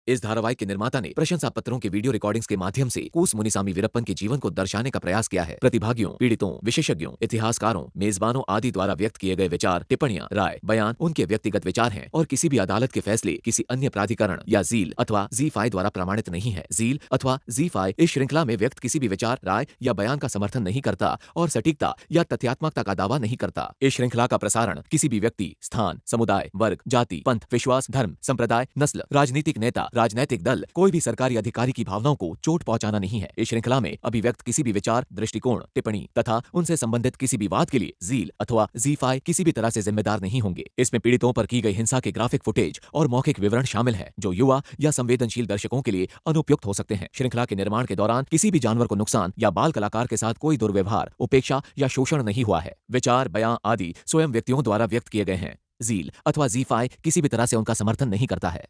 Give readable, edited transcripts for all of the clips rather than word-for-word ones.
इस धारावाहिक के निर्माता ने प्रशंसा पत्रों के वीडियो रिकॉर्डिंग्स के माध्यम से कूस मुनिसामी वीरप्पन के जीवन को दर्शाने का प्रयास किया है। प्रतिभागियों, पीड़ितों, विशेषज्ञों, इतिहासकारों, मेजबानों आदि द्वारा व्यक्त किए गए विचार, टिप्पणियां, राय, बयान उनके व्यक्तिगत विचार हैं और किसी भी अदालत के फैसले किसी अन्य प्राधिकरण या जील अथवा ZEE5 द्वारा प्रमाणित नहीं है। जील अथवा ZEE5 इस श्रृंखला में व्यक्त किसी भी विचार, राय या बयान का समर्थन नहीं करता और सटीकता या तथ्यात्मकता का दावा नहीं करता। इस श्रृंखला का प्रसारण किसी भी व्यक्ति, स्थान, समुदाय, वर्ग, जाति, पंथ, विश्वास, धर्म, संप्रदाय, नस्ल, राजनीतिक नेता, राजनैतिक दल, कोई भी सरकारी अधिकारी की भावनाओं को चोट पहुंचाना नहीं है। इस श्रृंखला में अभिव्यक्त किसी भी विचार, दृष्टिकोण, टिप्पणी तथा उनसे संबंधित किसी भी बात के लिए जील अथवा ZEE5 किसी भी तरह से जिम्मेदार नहीं होंगे। इसमें पीड़ितों पर की गई हिंसा के ग्राफिक फुटेज और मौखिक विवरण शामिल है जो युवा या संवेदनशील दर्शकों के लिए अनुपयुक्त हो सकते हैं। श्रृंखला के निर्माण के दौरान किसी भी जानवर को नुकसान या बाल कलाकार के साथ कोई दुर्व्यवहार, उपेक्षा या शोषण नहीं हुआ है। विचार, बयान आदि स्वयं व्यक्तियों द्वारा व्यक्त किए गए हैं। जील अथवा ZEE5 किसी भी तरह से उनका समर्थन नहीं करता है।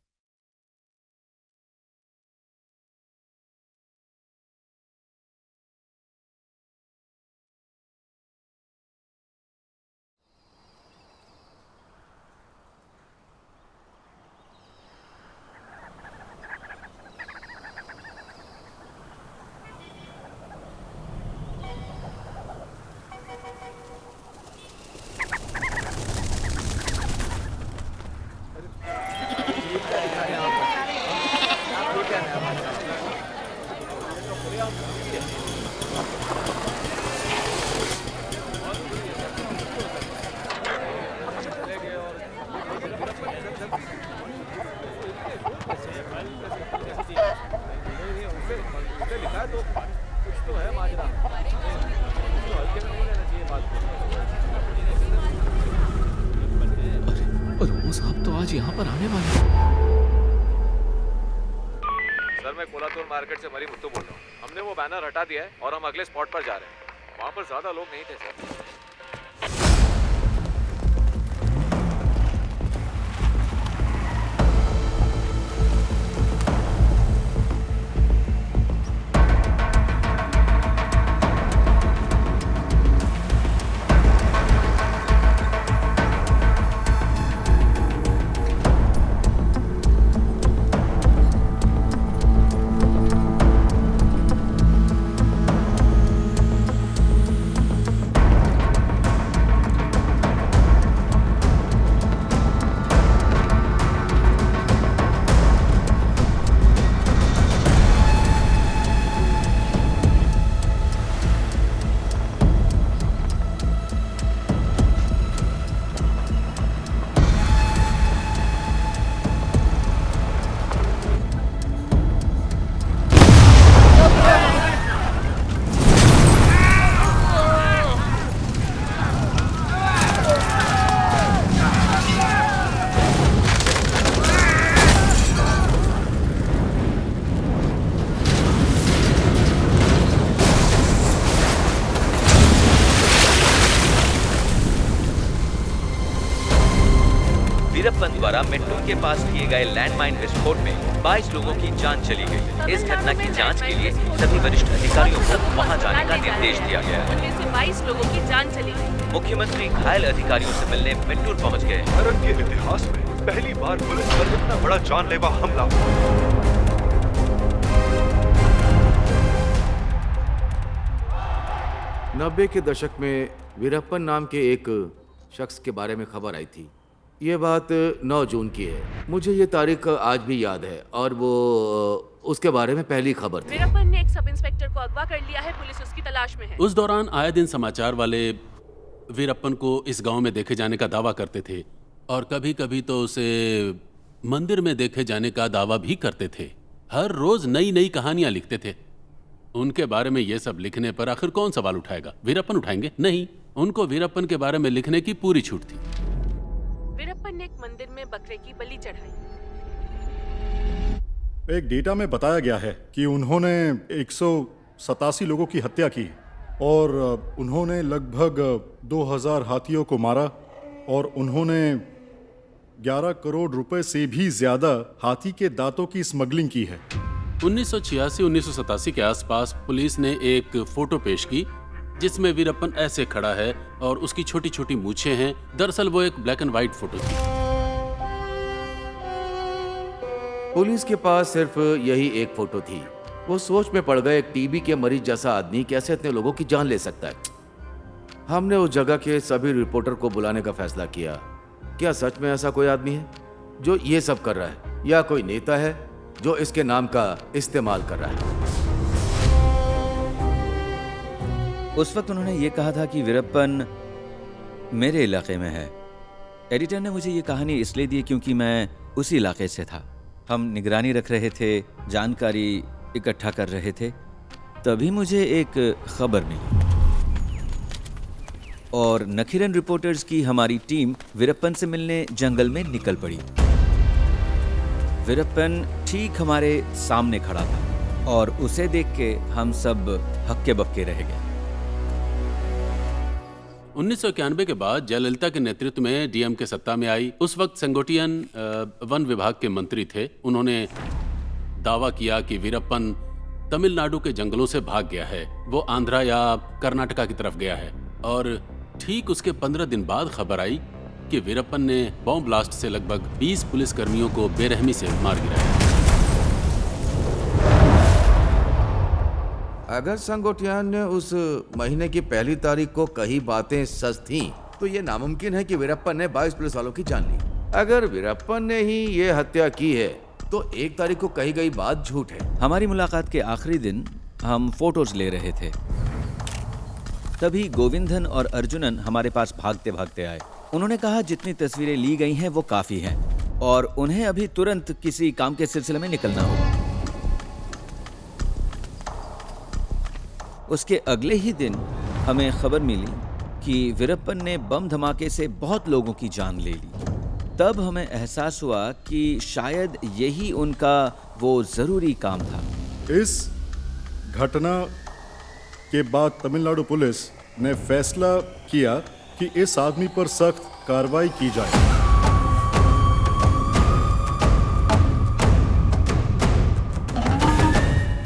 रोज साहब तो आज यहाँ पर आने वाले हैं। सर, मैं कोलातूर मार्केट से मरी मुत्तू बोल रहा हूँ। हमने वो बैनर हटा दिया है और हम अगले स्पॉट पर जा रहे हैं। वहाँ पर ज्यादा लोग नहीं थे सर। वीरप्पन द्वारा मेट्रो के पास किए गए लैंडमाइन विस्फोट में 22 लोगों की जान चली गई। इस घटना की जांच के लिए सभी वरिष्ठ अधिकारियों को वहां जाने का निर्देश दिया गया है। उनमें से 22 लोगों की जान चली गई। मुख्यमंत्री घायल अधिकारियों से मिलने मेट्टूर पहुंच गए। भारत के इतिहास में पहली बार पुलिस पर इतना बड़ा जानलेवा हमला। 90 के दशक में वीरप्पन नाम के एक शख्स के बारे में खबर आई थी। ये बात 9 जून की है। मुझे ये तारीख आज भी याद है और वो उसके बारे में पहली खबर थी। वीरप्पन ने एक सब इंस्पेक्टर को अगवा कर लिया है। पुलिस उसकी तलाश में है। उस दौरान आए दिन समाचार वाले वीरप्पन को इस गांव में देखे जाने का दावा करते थे और कभी कभी तो उसे मंदिर में देखे जाने का दावा भी करते थे। हर रोज नई नई कहानियां लिखते थे। उनके बारे में ये सब लिखने पर आखिर कौन सवाल उठाएगा? वीरप्पन उठाएंगे? नहीं, उनको वीरप्पन के बारे में लिखने की पूरी छूट थी। वीरप्पन ने एक मंदिर में बकरे की बलि चढ़ाई। एक डेटा में बताया गया है कि उन्होंने 187 लोगों की हत्या की और उन्होंने लगभग 2000 हाथियों को मारा और उन्होंने 11 करोड़ रुपए से भी ज्यादा हाथी के दांतों की स्मगलिंग की है। 1986-1987 के आसपास पुलिस ने एक फोटो पेश की जिसमें वीरप्पन ऐसे खड़ा है और उसकी छोटी छोटी मूछें हैं। दरअसल वो एक ब्लैक एंड व्हाइट फोटो थी। पुलिस के पास सिर्फ यही एक फोटो थी। वो सोच में पड़ गए, एक टीबी के मरीज जैसा आदमी कैसे इतने लोगों की जान ले सकता है। हमने उस जगह के सभी रिपोर्टर को बुलाने का फैसला किया। क्या सच में ऐसा कोई आदमी है जो ये सब कर रहा है, या कोई नेता है जो इसके नाम का इस्तेमाल कर रहा है? उस वक्त उन्होंने ये कहा था कि वीरप्पन मेरे इलाके में है। एडिटर ने मुझे ये कहानी इसलिए दी क्योंकि मैं उसी इलाके से था। हम निगरानी रख रहे थे, जानकारी इकट्ठा कर रहे थे। तभी मुझे एक खबर मिली और नखीरन रिपोर्टर्स की हमारी टीम वीरप्पन से मिलने जंगल में निकल पड़ी। वीरप्पन ठीक हमारे सामने खड़ा था और उसे देख के हम सब हक्के बक्के रह गए। 1991 के बाद जयललिता के नेतृत्व में डीएमके सत्ता में आई। उस वक्त सेंगोटियन वन विभाग के मंत्री थे। उन्होंने दावा किया कि वीरप्पन तमिलनाडु के जंगलों से भाग गया है, वो आंध्रा या कर्नाटका की तरफ गया है। और ठीक उसके 15 दिन बाद खबर आई कि वीरप्पन ने बॉम्ब ब्लास्ट से लगभग 20 पुलिसकर्मियों को बेरहमी से मार गिराया। अगर संगोटियान ने उस महीने की पहली तारीख को कही बातें सच थीं, तो ये नामुमकिन है कि वीरप्पन ने 22 पुलिस वालों की जान ली। अगर वीरप्पन ने ही ये हत्या की है, तो 1 तारीख को कही गई बात झूठ है। हमारी मुलाकात के आखिरी दिन हम फोटोज ले रहे थे। तभी गोविंदन और अर्जुनन हमारे पास भागते भागते आए। उन्होंने कहा जितनी तस्वीरें ली गई हैं वो काफी हैं और उन्हें अभी तुरंत किसी काम के सिलसिले में निकलना होगा। उसके अगले ही दिन हमें खबर मिली कि वीरप्पन ने बम धमाके से बहुत लोगों की जान ले ली। तब हमें एहसास हुआ कि शायद यही उनका वो जरूरी काम था। इस घटना के बाद तमिलनाडु पुलिस ने फैसला किया कि इस आदमी पर सख्त कार्रवाई की जाए।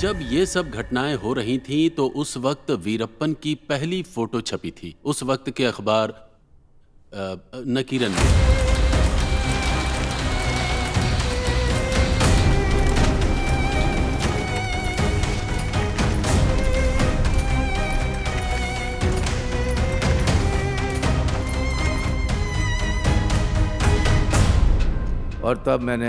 जब ये सब घटनाएं हो रही थीं तो उस वक्त वीरप्पन की पहली फोटो छपी थी उस वक्त के अखबार नकीरन में। और तब मैंने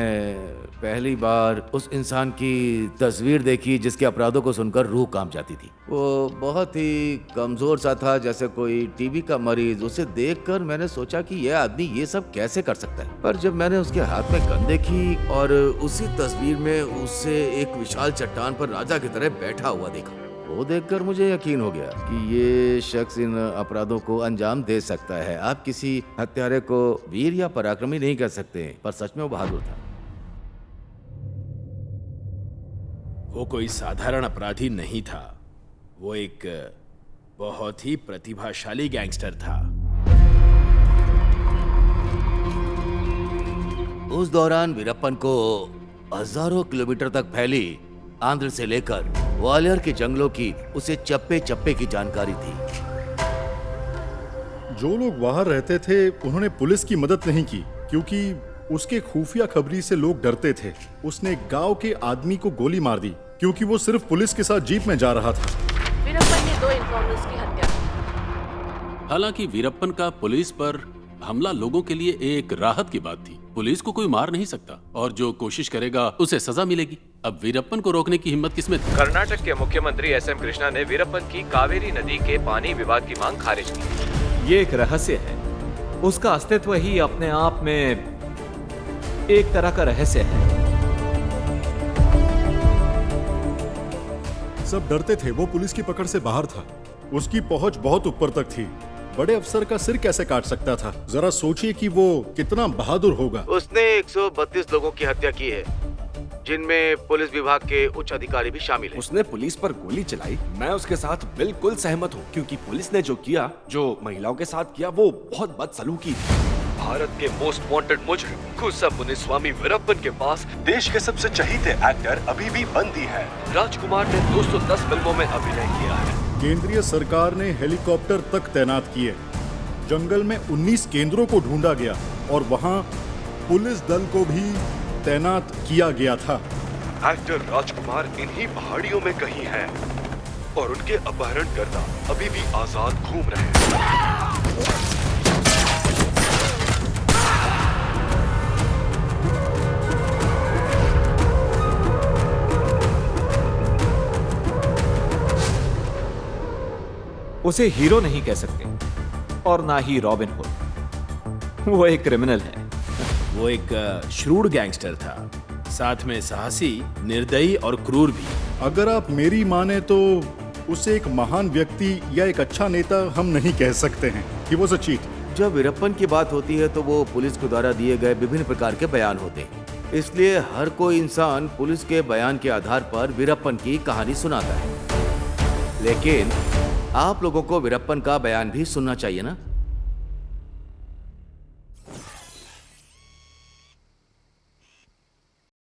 पहली बार उस इंसान की तस्वीर देखी जिसके अपराधों को सुनकर रूह कांप जाती थी। वो बहुत ही कमजोर सा था, जैसे कोई टीबी का मरीज। उसे देखकर मैंने सोचा कि यह आदमी ये सब कैसे कर सकता है। पर जब मैंने उसके हाथ में गन देखी और उसी तस्वीर में उससे एक विशाल चट्टान पर राजा की तरह बैठा हुआ देखा, वो देखकर मुझे यकीन हो गया कि ये शख्स इन अपराधों को अंजाम दे सकता है। आप किसी हत्यारे को वीर या पराक्रमी नहीं कह सकते, पर सच में वो बहादुर था। वो कोई साधारण अपराधी नहीं था, वो एक बहुत ही प्रतिभाशाली गैंगस्टर था। उस दौरान वीरप्पन को हजारों किलोमीटर तक फैली आंध्र से लेकर ग्वालियर के जंगलों की उसे चप्पे चप्पे की जानकारी थी। जो लोग वहां रहते थे उन्होंने पुलिस की मदद नहीं की क्योंकि उसके खुफिया खबरी से लोग डरते थे। उसने गांव के आदमी को गोली मार दी क्योंकि वो सिर्फ पुलिस के साथ जीप में जा रहा था। वीरप्पन ने 2 इन्फॉर्मर्स की हत्या की। हालांकि वीरप्पन का पुलिस पर हमला लोगों के लिए एक राहत की बात थी। पुलिस को कोई मार नहीं सकता और जो कोशिश करेगा उसे सजा मिलेगी। अब वीरप्पन को रोकने की हिम्मत किसमें थी? कर्नाटक के मुख्यमंत्री एसएम कृष्णा ने वीरप्पन की कावेरी नदी के पानी विवाद की मांग खारिज की। ये एक रहस्य है, उसका अस्तित्व ही अपने आप में एक तरह का रहस्य है। सब डरते थे, वो पुलिस की पकड़ से बाहर था। उसकी पहुंच बहुत ऊपर तक थी। बड़े अफसर का सिर कैसे काट सकता था? जरा सोचिए कि वो कितना बहादुर होगा। उसने 132 लोगों की हत्या की है, जिनमें पुलिस विभाग के उच्च अधिकारी भी शामिल हैं। उसने पुलिस पर गोली चलाई। मैं उसके साथ बिल्कुल सहमत हूँ क्योंकि पुलिस ने जो किया, जो महिलाओं के साथ किया, वो बहुत बदसलूकी थी। भारत के मोस्ट वांटेड मुजरिम कुसा मुनिस्वामी वीरप्पन के पास देश के सबसे चहीते एक्टर अभी भी बंदी है। राजकुमार ने 210 फिल्मों में अभिनय किया है। केंद्रीय सरकार ने हेलीकॉप्टर तक तैनात किए। जंगल में 19 केंद्रों को ढूंढा गया और वहां पुलिस दल को भी तैनात किया गया था। एक्टर राजकुमार इन्हीं पहाड़ियों में कहीं है और उनके अपहरणकर्ता अभी भी आजाद घूम रहे हैं। उसे हीरो नहीं कह सकते और ना ही रॉबिन हुड। वो एक क्रिमिनल है। वो एक श्रूड गैंगस्टर था, साथ में साहसी, निर्दयी और क्रूर भी। अगर आप मेरी माने तो उसे एक महान व्यक्ति या एक अच्छा नेता हम नहीं कह सकते हैं। He was a cheat। जब वीरप्पन की बात होती है तो वो पुलिस के द्वारा दिए गए विभिन्न प्रकार के बयान होते हैं, इसलिए हर कोई इंसान पुलिस के बयान के आधार पर वीरप्पन की कहानी सुनाता है। लेकिन आप लोगों को वीरप्पन का बयान भी सुनना चाहिए ना।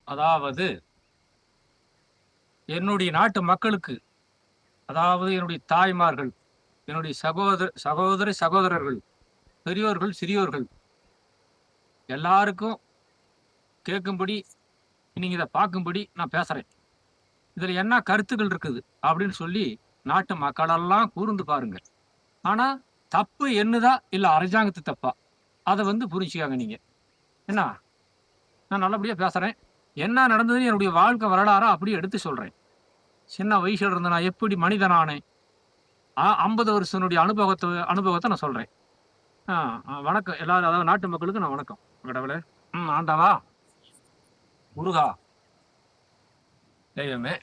அதாவது என்னுடைய நாட்டு மக்களுக்கு, அதாவது என்னுடைய தாய்மார்கள், என்னுடைய சகோதரர்கள், பெரியோர்கள், சிறியோர்கள் எல்லாருக்கும் கேட்கும்படி, நீங்க இதை பார்க்கும்படி நான் பேசுறேன். இதுல என்ன கருத்துக்கள் இருக்குது அப்படின்னு சொல்லி நாட்டு மக்களெல்லாம் கூர்ந்து பாருங்க. ஆனா தப்பு என்னதா இல்ல அரசாங்கத்து தப்பா அதை புரிச்சுக்காங்க. நீங்க என்ன, நான் நல்லபடியா பேசுறேன். என்ன நடந்ததுன்னு என்னுடைய வாழ்க்கை வரலாறா அப்படியே எடுத்து சொல்றேன். சின்ன வயசுல இருந்து நான் எப்படி மனிதனானேன், 50 வருஷனுடைய அனுபவத்தை நான் சொல்றேன். வணக்கம் எல்லாரும், அதாவது நாட்டு மக்களுக்கு நான் வணக்கம். கடவுளே, ஆண்டவா, முருகா, தெய்வமே.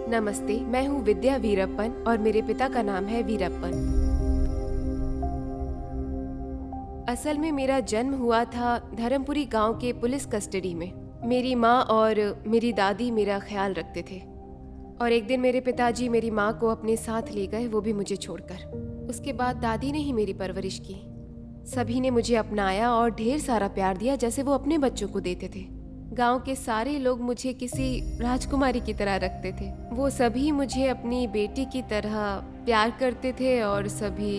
नमस्ते, मैं हूँ विद्या वीरप्पन और मेरे पिता का नाम है वीरप्पन। असल में मेरा जन्म हुआ था धर्मपुरी गांव के पुलिस कस्टडी में। मेरी माँ और मेरी दादी मेरा ख्याल रखते थे और एक दिन मेरे पिताजी मेरी माँ को अपने साथ ले गए, वो भी मुझे छोड़कर। उसके बाद दादी ने ही मेरी परवरिश की। सभी ने मुझे अपनाया और ढेर सारा प्यार दिया जैसे वो अपने बच्चों को देते थे। गांव के सारे लोग मुझे किसी राजकुमारी की तरह रखते थे। वो सभी मुझे अपनी बेटी की तरह प्यार करते थे और सभी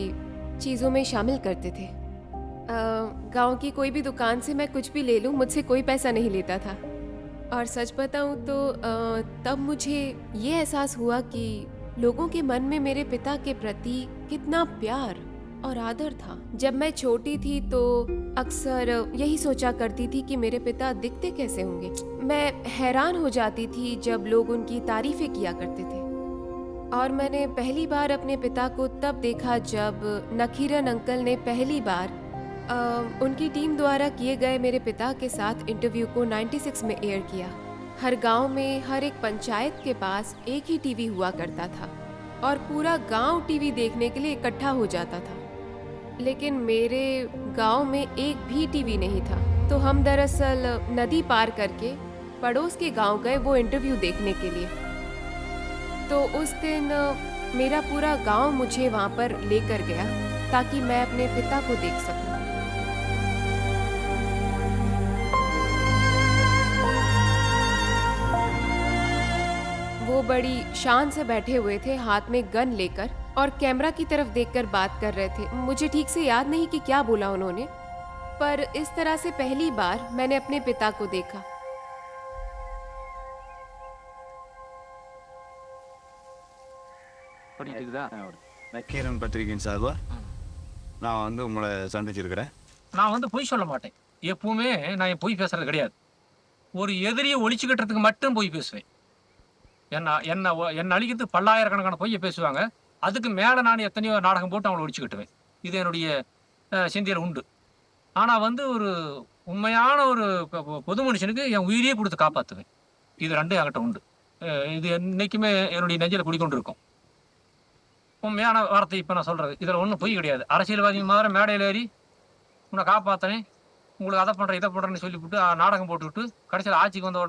चीज़ों में शामिल करते थे। गांव की कोई भी दुकान से मैं कुछ भी ले लूं, मुझसे कोई पैसा नहीं लेता था। और सच बताऊं तो तब मुझे ये एहसास हुआ कि लोगों के मन में मेरे पिता के प्रति कितना प्यार और आदर था। जब मैं छोटी थी तो अक्सर यही सोचा करती थी कि मेरे पिता दिखते कैसे होंगे। मैं हैरान हो जाती थी जब लोग उनकी तारीफें किया करते थे। और मैंने पहली बार अपने पिता को तब देखा जब नखीरन अंकल ने पहली बार उनकी टीम द्वारा किए गए मेरे पिता के साथ इंटरव्यू को 96 में एयर किया। हर गांव में हर एक पंचायत के पास एक ही टीवी हुआ करता था और पूरा गांव टीवी देखने के लिए इकट्ठा हो जाता था, लेकिन मेरे गांव में एक भी टीवी नहीं था। तो हम दरअसल नदी पार करके पड़ोस के गांव गए वो इंटरव्यू देखने के लिए। तो उस दिन मेरा पूरा गांव मुझे वहां पर लेकर गया ताकि मैं अपने पिता को देख सकूं। वो बड़ी शान से बैठे हुए थे, हाथ में गन लेकर, और कैमरा की तरफ देखकर बात कर रहे थे। मुझे ठीक से याद नहीं कि क्या बोला उन्होंने, पर इस तरह से पहली बार मैंने अपने पिता को देखा। நக்கீரன் பத்திரிகையின் சார்பா நான் வந்து உங்களை சந்திச்சிருக்கிறேன். நான் வந்து பொய் சொல்ல மாட்டேன். எப்பவுமே நான் என் பொய் பேசுறது கிடையாது. ஒரு எதிரியை ஒழிச்சுக்கிட்டதுக்கு மட்டும் பொய் பேசுவேன். என்ன அழிக்கிறதுக்கு பல்லாயிரக்கணக்கான பொய்யை பேசுவாங்க. அதுக்கு மேலே நான் எத்தனையோ நாடகம் போட்டு அவங்களை ஒழிச்சுக்கிட்டுவேன். இது என்னுடைய சிந்தையில் உண்டு. ஆனால் வந்து ஒரு உண்மையான ஒரு பொது மனுஷனுக்கு என் உயிரியே கொடுத்து காப்பாற்றுவேன். இது ரெண்டும் என்கிட்ட உண்டு. இது என்றைக்குமே என்னுடைய நெஞ்சில் குடிக்கொண்டு இருக்கும். உண்மையான வார்த்தை இப்போ நான் சொல்கிறது. இதில் ஒன்றும் பொய் கிடையாது. அரசியல்வாதி மாதிரி மேடையில் ஏறி உன்னை காப்பாற்றினேன், உங்களுக்கு அதை பண்ணுறேன் இதை பண்ணுறேன்னு சொல்லிவிட்டு நாடகம் போட்டுவிட்டு கடைசியில் ஆட்சிக்கு வந்த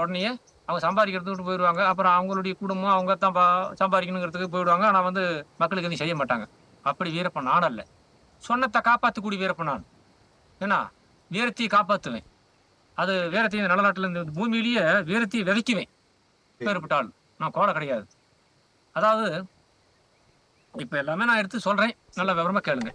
உடனே அவங்க சம்பாதிக்கிறதுக்கு போயிடுவாங்க. அப்புறம் அவங்களுடைய குடும்பம் அவங்க தான் சம்பாதிக்கணுங்கிறதுக்கு போயிடுவாங்க. ஆனால் வந்து மக்களுக்கு எதுவும் செய்ய மாட்டாங்க. அப்படி வீரப்பன் நான் அல்ல. சொன்னத்தை காப்பாற்றக்கூடிய வீரப்பன் நான். ஏன்னா வீரத்தையை காப்பாற்றுவேன். அது வீரத்தையும் நல்ல நாட்டில் இந்த பூமியிலேயே வீரத்தையை விதைக்குவேன். வேறுபட்டால் நான் கோலை கிடையாது. அதாவது இப்போ எல்லாமே நான் எடுத்து சொல்கிறேன், நல்ல விவரமாக கேளுங்க.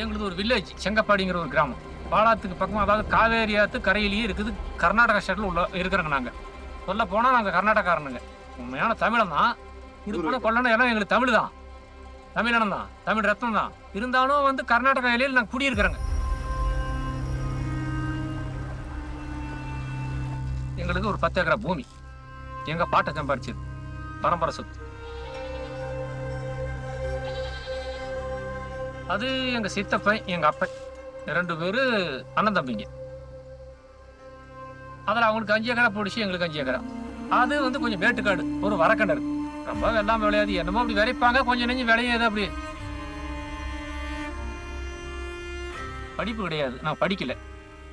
எங்களுக்கு ஒரு வில்லேஜ் செங்கப்பாடிங்கிற ஒரு கிராமம், பாலாத்துக்கு பக்கமாக, அதாவது காவேரி ஆற்று கரையிலேயே இருக்குது. கர்நாடகா ஸ்டேட்டில் உள்ள இருக்கிறோங்க. நாங்கள் சொல்ல போனால் நாங்கள் கர்நாடகாரனுங்க. உண்மையான தமிழன் தான். இது கொல்லணும் எல்லாம் எங்களுக்கு தமிழ் தான், தமிழனம் தான், தமிழ் ரத்னம் தான். இருந்தாலும் வந்து கர்நாடகா எல்லையில் நாங்கள் குடியிருக்கிறோங்க. எங்களுக்கு ஒரு 10 ஏக்கரா பூமி எங்கள் பாட்டை சம்பாரிச்சது, பரம்பரை சொத்து. அது எங்கள் சித்தப்பன் எங்கள் அப்பன் 2 பேர் அண்ணன் தம்பிங்க. அதில் அவங்களுக்கு 5 ஏக்கரா போடுச்சு, எங்களுக்கு 5 ஏக்கரா. அது வந்து கொஞ்சம் வேட்டுக்காடு, ஒரு வரக்கிணறு. ரொம்ப வெள்ளாம விளையாது, என்னமோ அப்படி விளைப்பாங்க, கொஞ்சம் நெஞ்சு விளையாது. அப்படி படிப்பு கிடையாது, நான் படிக்கல.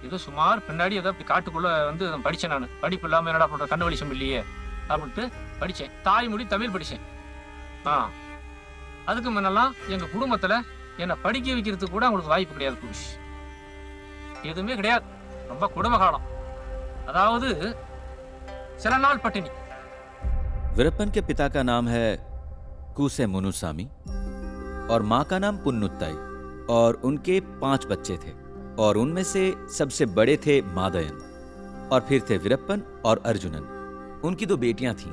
ஏதோ சுமார் பின்னாடி ஏதோ அப்படி காட்டுக்குள்ள வந்து படித்தேன். நான் படிப்பு இல்லாமல் என்னடா பண்ணுற, கண்ணு வலிச்சம் இல்லையே அப்படின்ட்டு படித்தேன். தாய்மொழி தமிழ் படித்தேன். அதுக்கு முன்னெல்லாம் எங்கள் குடும்பத்தில் என்னை படிக்க வைக்கிறதுக்கு கூட அவங்களுக்கு வாய்ப்பு கிடையாது. புருஷ் எதுவுமே கிடையாது. ரொம்ப குடும்ப காலம். அதாவது சில நாள் பட்டினி. वीरप्पन के पिता का नाम है कूसे मुनुसामी और माँ का नाम पुन्नुत्ताई, और उनके 5 बच्चे थे, और उनमें से सबसे बड़े थे मादयन, और फिर थे वीरप्पन और अर्जुनन। उनकी 2 बेटियां थीं,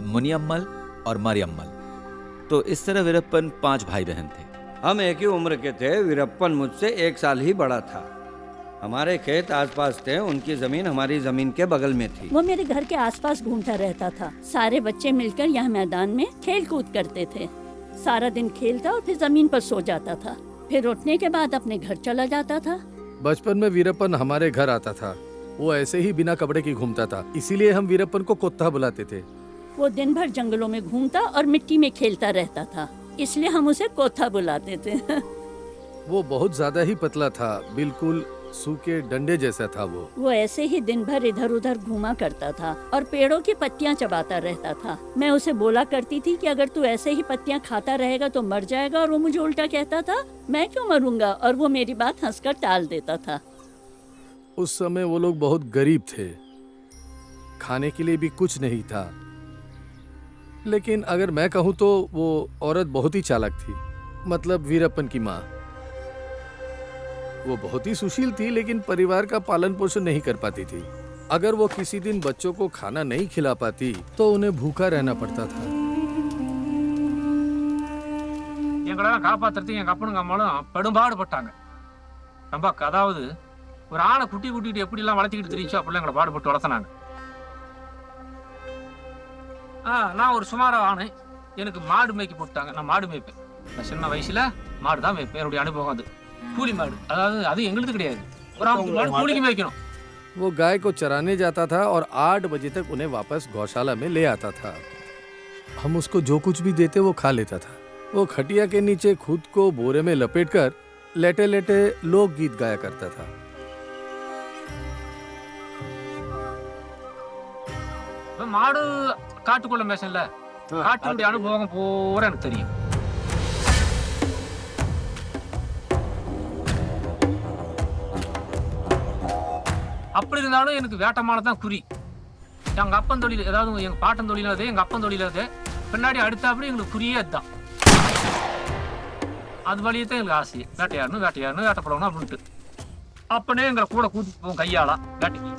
मुनियम्मल और मरियम्मल। तो इस तरह वीरप्पन 5 भाई बहन थे। हम एक ही उम्र के थे। वीरप्पन मुझसे 1 साल ही बड़ा था। हमारे खेत आसपास थे, उनकी जमीन हमारी जमीन के बगल में थी। वो मेरे घर के आसपास घूमता रहता था। सारे बच्चे मिलकर यहाँ मैदान में खेल कूद करते थे। सारा दिन खेलता और फिर जमीन पर सो जाता था। फिर उठने के बाद अपने घर चला जाता था। बचपन में वीरप्पन हमारे घर आता था। वो ऐसे ही बिना कपड़े के घूमता था, इसीलिए हम वीरप्पन को कोत्ता बुलाते थे। वो दिन भर जंगलों में घूमता और मिट्टी में खेलता रहता था, इसलिए हम उसे कोत्था बुलाते थे। वो बहुत ज्यादा ही पतला था, बिल्कुल सूखे डंडे जैसा था। वो ऐसे ही दिन भर इधर उधर घूमा करता था और पेड़ों की पत्तियां चबाता रहता था। मैं उसे बोला करती थी कि अगर तू ऐसे ही पत्तियां खाता रहेगा तो मर जाएगा, और वो मुझे उल्टा कहता था मैं क्यों मरूंगा, और वो मेरी बात हंसकर टाल देता था। उस समय वो लोग बहुत गरीब थे, खाने के लिए भी कुछ नहीं था। लेकिन अगर मैं कहूँ तो वो औरत बहुत ही चालाक थी, मतलब वीरप्पन की माँ। वो बहुत ही सुशील थी, लेकिन परिवार का पालन पोषण नहीं कर पाती थी। अगर वो किसी दिन बच्चों को खाना नहीं खिला पाती तो उन्हें भूखा रहना पड़ता था। எங்களெல்லாம் காப்பாத்துறதுக்கு எங்கள் அப்பனுங்க அம்மாலும் படும்பாடுபட்டாங்க. ரொம்ப அதாவது ஒரு ஆணை குட்டி குட்டிட்டு எப்படிலாம் வளர்த்திக்கிட்டு தெரிஞ்சோ அப்படிலாம் எங்களை பாடுபட்டு வளர்த்தினாங்க. நான் ஒரு சுமார ஆணை. எனக்கு மாடு மேய்க்க போட்டாங்க. நான் மாடு மேய்ப்பேன். நான் சின்ன வயசுல மாடு தான் மேய்ப்பேன். என்னுடைய அனுபவம் அது. கூலி மாடு, அதாவது அது எங்களுக்கு கிடையாது, ஒரு மாடு கூலிக்கு மேய்க்கணும். वो गाय को चराने जाता था और 8 बजे तक उन्हें वापस गौशाला में ले आता था। हम उसको जो कुछ भी देते वो खा लेता था। वो खटिया के नीचे खुद को बोरे में लपेटकर लेटे लेटे लोकगीत गाया करता था। மாடு காட்டுக்குள்ள மேசன்ல காட்டினுடைய அனுபவம் பூரா எனக்கு தெரியும். அப்படி இருந்தாலும் எனக்கு வேட்டமானதான் குறி. எங்க அப்பன் தொழில், ஏதாவது எங்க பாட்டன் தொழிலும் அது, எங்க அப்பன் தொழிலும் அது, பின்னாடி அடுத்தாப்படி எங்களுக்கு குறியே அதுதான். அது வழியே தான் எங்களுக்கு ஆசை, வேட்டையாடணும் வேட்டையாடணும் வேட்டைப்படணும் அப்படின்ட்டு. அப்பனே எங்களை கூட கூட்டிட்டு போவோம் கையாளா வேட்டைக்கு.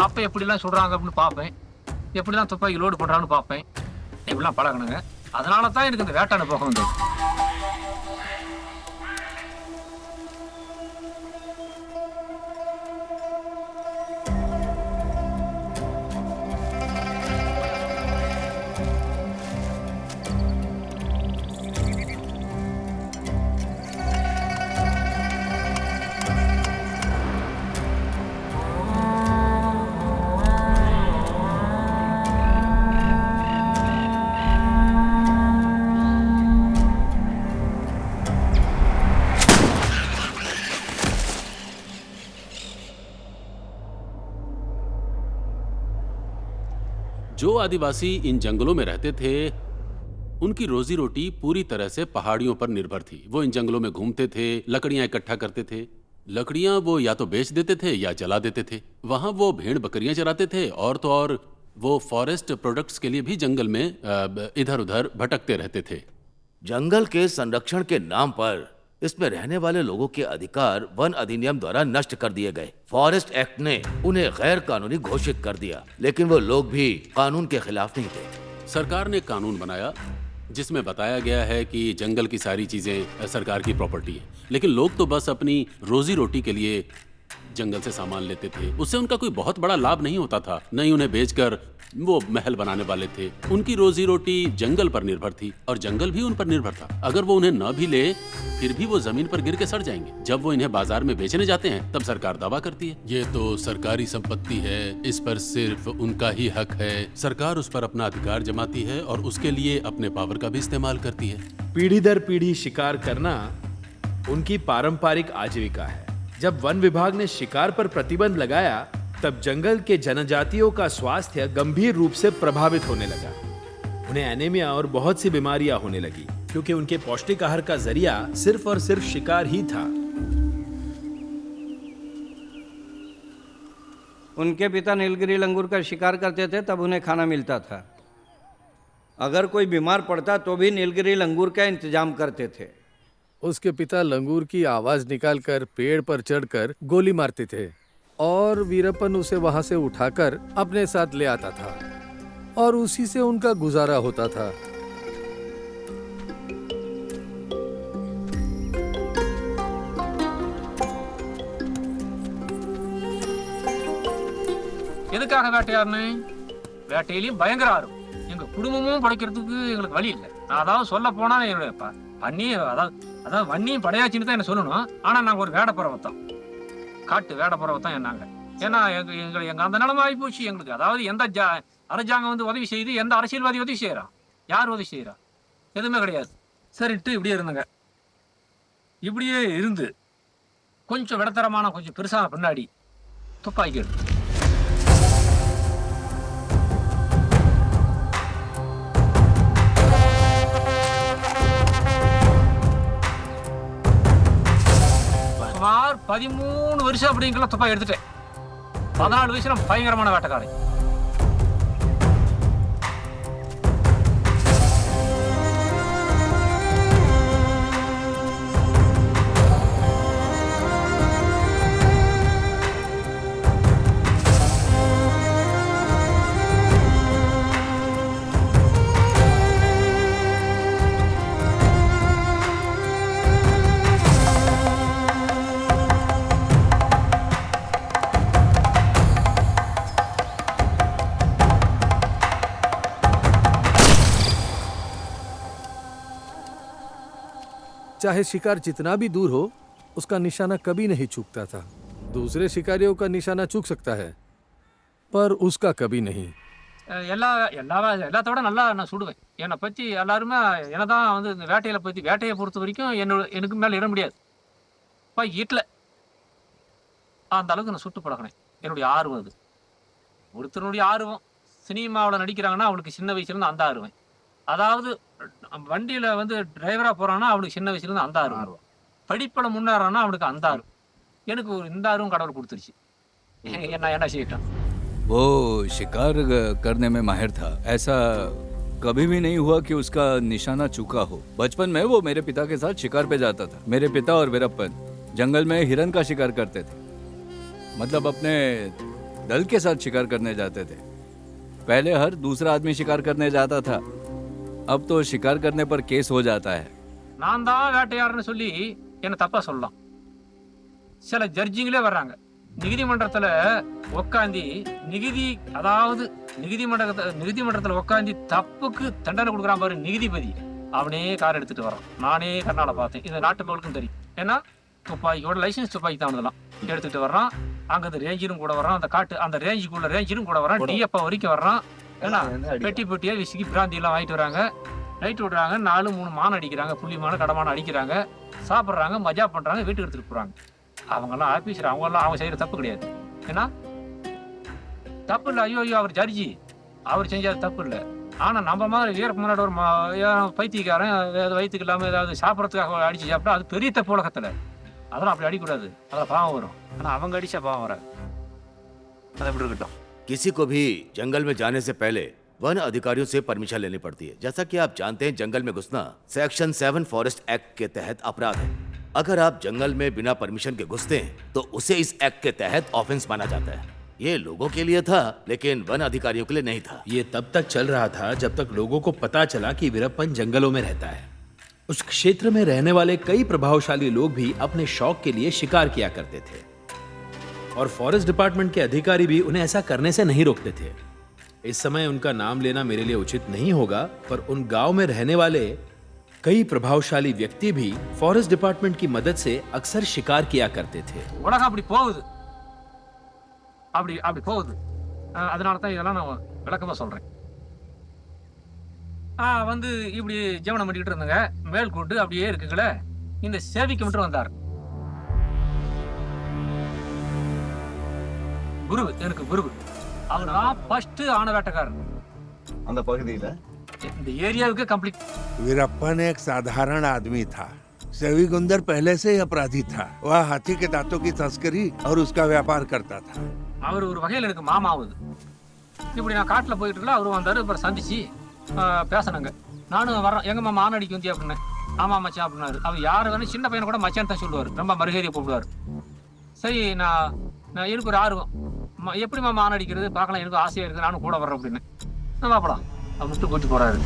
அப்போ எப்படிலாம் சொல்கிறாங்க அப்படின்னு பார்ப்பேன், எப்படிலாம் துப்பாக்கி லோடு பண்ணுறான்னு பார்ப்பேன், இப்படிலாம் பழகணுங்க. அதனால தான் எனக்கு இந்த வேட்டை அனுபவம் வந்தது. जो आदिवासी इन जंगलों में रहते थे उनकी रोजी रोटी पूरी तरह से पहाड़ियों पर निर्भर थी। वो इन जंगलों में घूमते थे, लकड़ियां इकट्ठा करते थे। लकड़ियां वो या तो बेच देते थे या जला देते थे। वहां वो भेड़ बकरियां चराते थे और तो और वो फॉरेस्ट प्रोडक्ट्स के लिए भी जंगल में इधर उधर भटकते रहते थे। जंगल के संरक्षण के नाम पर इसमें रहने वाले लोगों के अधिकार वन अधिनियम द्वारा नष्ट कर दिए गए। फॉरेस्ट एक्ट ने उन्हें गैर कानूनी घोषित कर दिया, लेकिन वो लोग भी कानून के खिलाफ नहीं थे। सरकार ने कानून बनाया जिसमें बताया गया है कि जंगल की सारी चीजें सरकार की प्रॉपर्टी है, लेकिन लोग तो बस अपनी रोजी रोटी के लिए जंगल से सामान लेते थे। उससे उनका कोई बहुत बड़ा लाभ नहीं होता था, न ही उन्हें बेचकर वो महल बनाने वाले थे। उनकी रोजी रोटी जंगल पर निर्भर थी और जंगल भी उन पर निर्भर था। अगर वो उन्हें न भी ले फिर भी वो जमीन पर गिर के सड़ जाएंगे। जब वो इन्हें बाजार में बेचने जाते हैं तब सरकार दावा करती है ये तो सरकारी संपत्ति है, इस पर सिर्फ उनका ही हक है। सरकार उस पर अपना अधिकार जमाती है और उसके लिए अपने पावर का भी इस्तेमाल करती है। पीढ़ी दर पीढ़ी शिकार करना उनकी पारंपरिक आजीविका है। जब वन विभाग ने शिकार पर प्रतिबंध लगाया तब जंगल के जनजातियों का स्वास्थ्य गंभीर रूप से प्रभावित होने लगा। उन्हें एनीमिया और बहुत सी बीमारियां होने लगी क्योंकि उनके पौष्टिक आहार का जरिया सिर्फ और सिर्फ शिकार ही था। उनके पिता नीलगिरी लंगूर का शिकार करते थे, तब उन्हें खाना मिलता था। अगर कोई बीमार पड़ता तो भी नीलगिरी लंगूर का इंतजाम करते थे। उसके पिता लंगूर की आवाज निकालकर पेड़ पर चढ़कर गोली मारते थे और वीरप्पन उसे वहां से उठाकर अपने साथ ले आता था और उसी से उनका गुजारा होता था। எதுக்காக வேட்டையாடணும்? வேட்டையிலையும் பயங்கர ஆர்வம். எங்க குடும்பமும் படைக்கிறதுக்கு எங்களுக்கு வழி இல்லை. நான் அதாவது சொல்ல போனா என்னுடைய பண்ணி அதாவது வன்னியும் படையாச்சின்னு தான் என்ன சொல்லணும். ஆனா நாங்க ஒரு வேட பறவைத்தான், காட்டு வேட பறவைத்தான் என்னாங்க. ஏன்னா எங்க அந்த நிலைமை ஆகி போச்சு எங்களுக்கு. அதாவது எந்த அரசாங்கம் வந்து உதவி செய்யுது, எந்த அரசியல்வாதி உதவி செய்யறான், யார் உதவி செய்யறா, எதுவுமே கிடையாது. சரிட்டு இப்படியே இருந்துங்க. இப்படியே இருந்து கொஞ்சம் விடத்தரமான கொஞ்சம் பெருசான பின்னாடி துப்பாக்கி எடுத்து சுமார் 13 வருஷம் அப்படிங்கிற துப்பாக்கி எடுத்துட்டேன். 14 வயசுல பயங்கரமான வேட்டைக்காரன். चाहे शिकार जितना भी दूर हो, उसका निशाना कभी नहीं चूकता था। दूसरे शिकारियों का निशाना चूक सकता है, पर उसका कभी नहीं। எல்லாத்தோட நல்லா நான் சுடுவேன். என்னை பற்றி எல்லாருமே என்னதான் வந்து இந்த வேட்டையை பொறுத்த வரைக்கும் எனக்கு மேலே இட முடியாது. வீட்டில் அந்த அளவுக்கு நான் சுட்டு பழகினேன். என்னுடைய ஆர்வம் அது. ஒருத்தருடைய ஆர்வம் சினிமாவில் நடிக்கிறாங்கன்னா அவளுக்கு சின்ன வயசுலேருந்து அந்த ஆர்வம். அதாவது வண்டியில் வந்து டிரைவராக போகிறான்னா அவளுக்கு சின்ன வயசுலேருந்து அந்த ஆர்வம். படிப்பில் முன்னேறான்னா அவனுக்கு அந்த ஆர்வம். எனக்கு இந்த ஆர்வம் கடவுள் கொடுத்துருச்சு. என்ன செய்யட்டும். वो शिकार करने में माहिर था। ऐसा कभी भी नहीं हुआ कि उसका निशाना चूका हो। बचपन में वो मेरे पिता के साथ शिकार पे जाता था। मेरे पिता और वीरप्पन जंगल में हिरन का शिकार करते थे, मतलब अपने दल के साथ शिकार करने जाते थे। पहले हर दूसरा आदमी शिकार करने जाता था, अब तो शिकार करने पर केस हो जाता है। நான் தான் வேட்டையாடுறேன்னு சொல்லி என்ன தப்பா சொல்லலாம். சில ஜட்ஜிங்களே வர்றாங்க நீதிமன்றத்தில் உட்காந்து நீதிமன்றத்தில் உட்காந்து தப்புக்கு தண்டனை கொடுக்குறான் பாரு நீதிபதி, அவனே கார் எடுத்துட்டு வரான். நானே கண்ணால பார்த்தேன். இது நாட்டு மக்களுக்கும் தெரியும். ஏன்னா துப்பாக்கியோட லைசன்ஸ் துப்பாக்கி தான் அதெல்லாம் எடுத்துட்டு வர்றான். அங்கே அந்த ரேஞ்சரும் கூட வரான். அந்த ரேஞ்சும் கூட வரான். டிஎப்பா வரைக்கும் வர்றான். ஏன்னா பெட்டியாக விசிக்கி பிராந்தி எல்லாம் வாங்கிட்டு வராங்க. லைட் விடுறாங்க. 4-3 மான் அடிக்கிறாங்க. புள்ளி மான கடமான அடிக்கிறாங்க. சாப்பிட்றாங்க, மஜா பண்ணுறாங்க, வீட்டுக்கு எடுத்துகிட்டு போகிறாங்க. அவங்கெல்லாம் ஆஃபீஸர், அவங்க செய்கிற தப்பு கிடையாது. ஏன்னா தப்பு இல்லை. ஐயோ அவர் ஜட்ஜி, அவர் செஞ்சாது தப்பு இல்லை. ஆனால் நம்ம மாதிரி வீரக்கு முன்னாடி ஒரு பைத்தியக்காரன் ஏதாவது வயிற்றுக்கு இல்லாமல் ஏதாவது சாப்பிட்றதுக்காக அடிச்சு சாப்பிட்டா அது பெரிய தப்பு உலகத்தில். அதெல்லாம் அப்படி அடிக்கூடாது. அதில் பாவம் வரும். ஆனால் அவங்க அடிச்சா பாவம் வராது. அதை எப்படி இருக்கட்டும். किसी को भी जंगल में जाने से पहले वन अधिकारियों से परमिशन लेनी पड़ती है। जैसा कि आप जानते हैं, जंगल में घुसना सेक्शन 7 फॉरेस्ट एक्ट के तहत अपराध है। अगर आप जंगल में बिना परमिशन के घुसते हैं तो उसे इस एक्ट के तहत ऑफेंस माना जाता है। ये लोगों के लिए था, लेकिन वन अधिकारियों के लिए नहीं था। ये तब तक चल रहा था जब तक लोगों को पता चला कि वीरप्पन जंगलों में रहता है। उस क्षेत्र में रहने वाले कई प्रभावशाली लोग भी अपने शौक के लिए शिकार किया करते थे और फॉरेस्ट डिपार्टमेंट के अधिकारी भी उन्हें ऐसा करने से नहीं रोकते थे। इस समय उनका नाम लेना मेरे लिए उचित नहीं होगा, पर उन गांव में रहने वाले कई प्रभावशाली व्यक्ति भी फॉरेस्ट डिपार्टमेंट की मदद से अक्सर शिकार किया करते थे। உலகம் அப்படி போகுது. அதனால தான் இதெல்லாம் நான் விளக்கமாக சொல்கிறேன். வந்து இப்படி ஜீவனம் பண்ணிக்கிட்டு இருந்தாங்க. மேல் கூட்டு அப்படியே இருக்குங்களே. இந்த சேவிக்கு மட்டும் வந்தார் குரு. எனக்கு குரு அவர் தான் ஃபர்ஸ்ட் ஆன வேட்டைக்காரன் அந்த பகுதியில். இந்த ஏரியாவுக்கு கம்ப்ளீட். वीरप्पन एक साधारण आदमी था। सेवी गुंदर पहले से ही अपराधी था। वह हाथी के दांतों की तस्करी और उसका व्यापार करता था। அவர் ஒரு வகையில் எனக்கு மாமாவுது. இப்படி நான் காட்டில் போயிட்டு இருக்கல, அவரு வந்தார். அப்புறம் சந்திச்சு பேசினாங்க. நானும் வரேன், எங்க மாமா ஆனடிக்கு வந்தியா அப்படின்னு. ஆமா மச்சான் அப்படின்னாரு. அவர் யாரு வேணும், சின்ன பையனை கூட மச்சான் தான் சொல்லுவார். ரொம்ப மரியாதையை கூப்பிடுவார். சரி, நான் எனக்கு ஒரு ஆர்வம். எப்படி மாமா ஆனடிக்கிறது பார்க்கலாம், எனக்கு ஆசையா இருக்குது, நானும் கூட வர்றேன் அப்படின்னு. பார்க்கலாம் விட்டு கூட்டி போறாரு.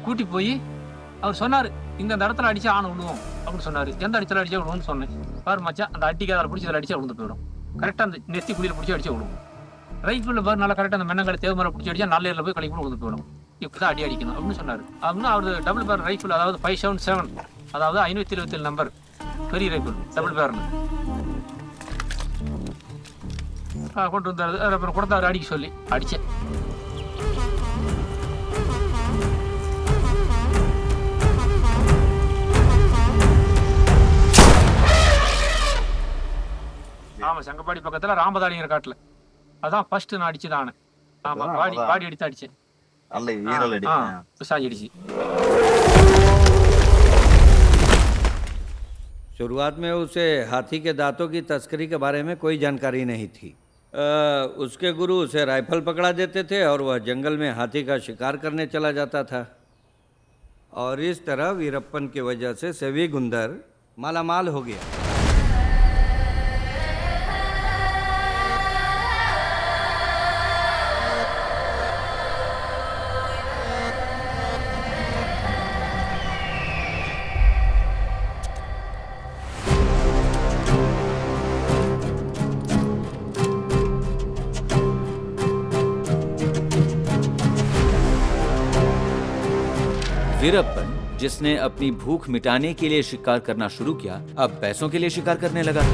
கூட்டி போய் அவர் சொன்னார், இந்த இடத்துல அடிச்சா ஆணை விடுவோம் அப்படின்னு சொன்னார். எந்த அடிச்சல அடிச்சா விடுவோம்னு சொன்னேன். பாரு மச்சான், அந்த அடிக்காத பிடிச்சி அதில் அடிச்சா விழுந்து போயிடும். கரெக்டாக அந்த நெத்தி குடியில் பிடிச்சி அடிச்சா விடுவோம். ரைஃபிள் பாரு நல்லா கரெக்டாக அந்த மென்னங்களை தேவை மேலே பிடிச்சி அடிச்சா நல்ல போய் கழிப்பு விழுந்து போயிடும். இப்படி தான் அடிக்கணும் அப்படின்னு சொன்னார். அப்படின்னு அவர் டபுள் பேர் ரைஃபிள், அதாவது 577, அதாவது 527 நம்பர் பெரிய ரைஃபிள் டபுள் பேர்னு கொண்டு வந்தார். அப்புறம் கொடுத்தாரு அடிக்க சொல்லி அடித்தேன். ஆமா, சங்கப்பாடி பக்கத்துல ராமதாடிங்கிற காட்டுல. அதான் ஃபர்ஸ்ட் நான் அடிச்சுதான். ஆமா, பாடி அடித்து அடிச்சேன். அடிச்சு. शुरुआत में उसे हाथी के दांतों की तस्करी के बारे में कोई जानकारी नहीं थी। उसके गुरु उसे राइफल पकड़ा देते थे और वह जंगल में हाथी का शिकार करने चला जाता था। और इस तरह वीरप्पन की वजह से सेवी गुंदर मालामाल हो गया। वीरप्पन, जिसने अपनी भूख मिटाने के लिए शिकार करना शुरू किया, अब पैसों के लिए शिकार करने लगा।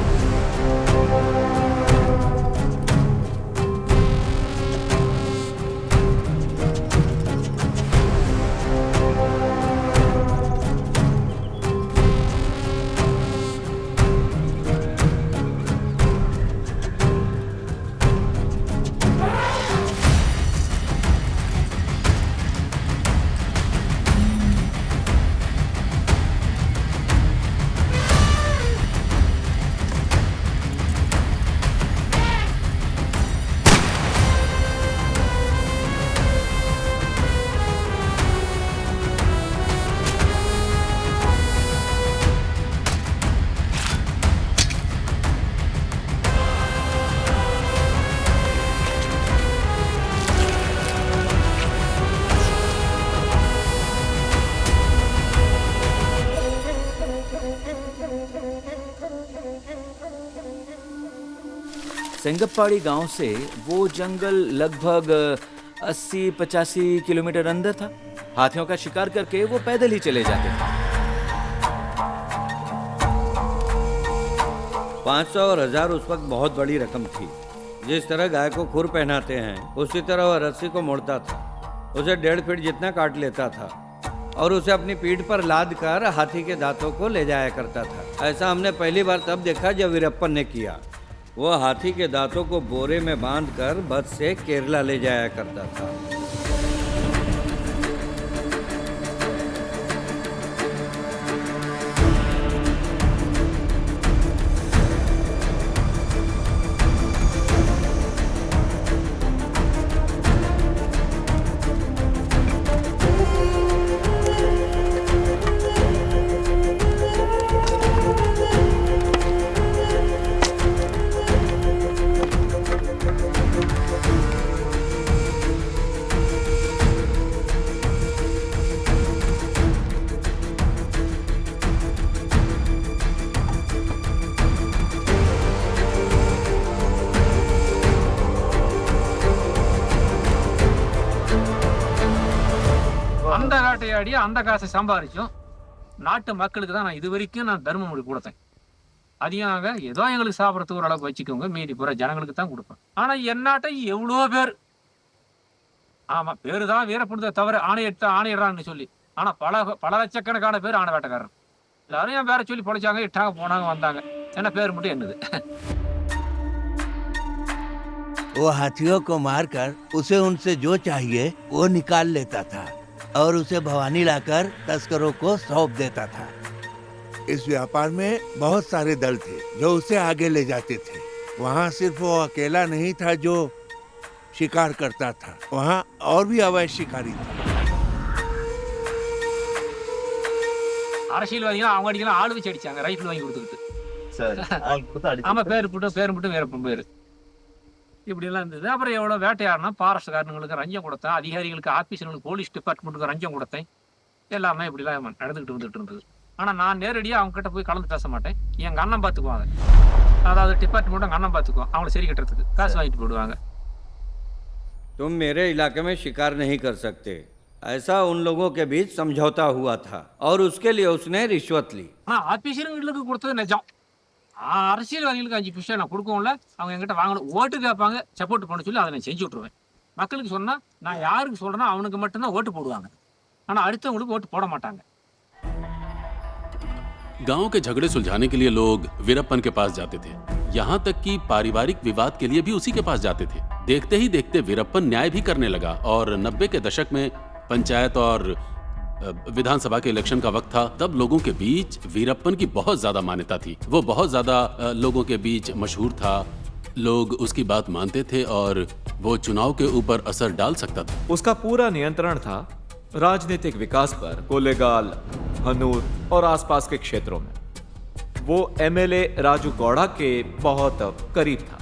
सेंगप्पाड़ी गांव से वो जंगल लगभग 80-85 किलोमीटर अंदर था। हाथियों का शिकार करके वो पैदल ही चले जाते थे। 500 और 1000 उस वक्त बहुत बड़ी रकम थी। जिस तरह गाय को खुर पहनाते हैं उसी तरह वह रस्सी को मोड़ता था, उसे 1.5 फीट जितना काट लेता था और उसे अपनी पीठ पर लाद कर हाथी के दांतों को ले जाया करता था। ऐसा हमने पहली बार तब देखा जब वीरप्पन ने किया। वह हाथी के दांतों को बोरे में बांधकर बस से केरला ले जाया करता था। அந்த வேட்டையாடி அந்த காசை சம்பாதிச்சோம் நாட்டு மக்களுக்கு தான் நான் இது வரைக்கும் நான் தர்மம் கொடுத்தேன். அதிகம் ஏதோ எங்களுக்கு சாப்பிட்றதுக்கு ஓரளவுக்கு வச்சுக்கோங்க, மீதி பூரா ஜனங்களுக்கு தான் கொடுப்பேன். ஆனா என்னாட்ட எவ்வளோ பேர் ஆமா பேரு தான் வீரப்பனுதை தவிர ஆணையிடுறான்னு சொல்லி, ஆனா பல லட்சக்கணக்கான பேர் ஆணை வேட்டைக்காரர். எல்லாரும் என் பேரை சொல்லி பொழைச்சாங்க, இட்டாங்க, போனாங்க, வந்தாங்க. என்ன பேர் மட்டும் என்னது. वो हाथियों को मारकर उसे उनसे जो चाहिए वो निकाल लेता था और उसे भवानी लाकर तस्करों को सौंप देता था। इस व्यापार में बहुत सारे दल थे जो उसे आगे ले जाते थे। वहाँ सिर्फ वो अकेला नहीं था जो शिकार करता था, वहाँ और भी अवैध शिकारी थे। அரசியல்வாதிகள் அவங்க அடிக்கலாம் ஆளு வச்சு அடிச்சாங்க, ரைஃபிள் வாங்கி கொடுத்துக்கிட்டு. ஆமா பேர் மட்டும் வீரப்பன் பேரு இப்படியெல்லாம் இருந்தது. அப்புறம் எவ்வளோ வேட்டையாடினா ஃபாரஸ்ட்காரனுங்களுக்கு ரஞ்சம் கொடுத்தேன், அதிகாரிகளுக்கு ஆஃபீஸர்களுக்கு போலீஸ் டிபார்ட்மெண்ட்டுக்கு ரஞ்சம் கொடுத்தேன். எல்லாமே இப்படிலாம் நடந்துக்கிட்டு வந்துட்டு இருந்தது. ஆனால் நான் நேரடியாக அவங்க கிட்ட போய் கலந்து பேச மாட்டேன். எங்கள் அண்ணன் பார்த்துக்குவாங்க, அதாவது டிபார்ட்மெண்ட்டும் எங்கள் அண்ணன் பார்த்துக்குவோம். அவங்கள சரி கட்டுறதுக்கு காசு வாங்கிட்டு போயிடுவாங்க. तुम मेरे इलाके में शिकार नहीं कर सकते, ऐसा उन लोगों के बीच समझौता हुआ था और उसके लिए उसने रिश्वत ली। ஆனால் ஆஃபீஸர்களுக்கு கொடுத்தது நிஜம். அரசியல்வாதிகளுக்கு 5 பைசா நான் கொடுக்கவும்ல, அவங்க என்கிட்ட வாங்கணும், ஓட்டு கேட்பாங்க, சப்போர்ட் பண்ண சொல்லி அதை நான் செஞ்சு விட்ருவேன். மக்களுக்கு சொன்னால் நான் யாருக்கு சொல்கிறேன்னா அவனுக்கு மட்டும்தான் ஓட்டு போடுவாங்க, ஆனால் அடுத்தவங்களுக்கு ஓட்டு போட माटांगे। गांव के झगड़े सुलझाने के लिए लोग वीरप्पन के पास जाते थे। यहाँ तक कि पारिवारिक विवाद के लिए भी उसी के पास जाते थे। देखते ही देखते वीरप्पन न्याय भी करने लगा और 90 के दशक में पंचायत और विधानसभा के इलेक्शन का वक्त था। तब लोगों के बीच वीरप्पन की बहुत ज्यादा मान्यता थी। वो बहुत ज्यादा लोगों के बीच मशहूर था। लोग उसकी बात मानते थे और वो चुनाव के ऊपर असर डाल सकता था। उसका पूरा नियंत्रण था राजनीतिक विकास पर कोलेगाल, हनूर और आसपास के क्षेत्रों में। वो एमएलए राजू गौड़ा के बहुत करीब था।